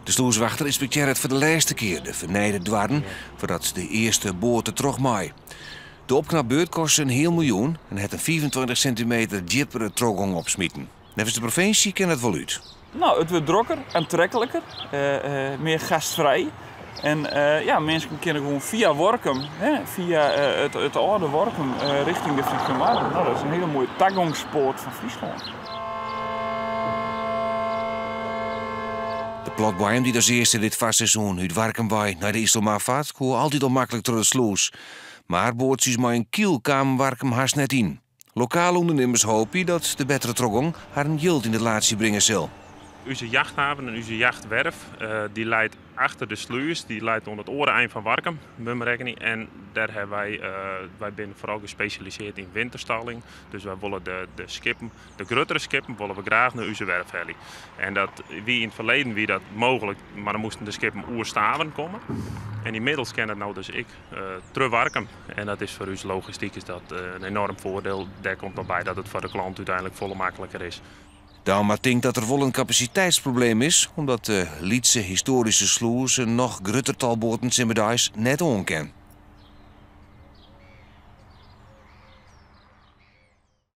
De sloeswachter inspecteert het voor de laatste keer de vernijde dwarren voordat de eerste boten terugmaaien. De opknapbeurt kost een heel miljoen en het een 25 centimeter diepere trogong opsmieten. Nevens de provincie kent het wel uit. Nou, het wordt drukker, aantrekkelijker, meer gastvrij. En mensen kunnen gewoon via Workum, via het oude Workum, richting de Friese Markt. Nou, dat is een hele mooie toegangspoort van Friesland. De plotboeien die als eerste dit vastseizoen uit Warkenbaai naar de Isselmaar vaart, komen altijd al makkelijk door de sluis. Maar boortjes maar een kiel kwamen Warkum haast net in. Lokale ondernemers hopen dat de betere trogong haar een yield in de laatste brengen zal. Onze jachthaven en onze jachtwerf die leidt achter de sluis, die leidt onder het oreneind van Warkum, rekening. En daar hebben wij zijn vooral gespecialiseerd in winterstalling. Dus wij willen de skippen, de grotere skippen, willen we graag naar onze werfheli. En dat wie in het verleden wie dat mogelijk, maar dan moesten de skippen oerstaven komen. En inmiddels ken het nou dus ik terug Warkum. En dat is voor ons logistiek is dat een enorm voordeel. Daar komt nog bij dat het voor de klant uiteindelijk volle makkelijker is. Daarom denkt dat er wel een capaciteitsprobleem is, omdat de Lietse historische sluis een nog groter tal boten net onken.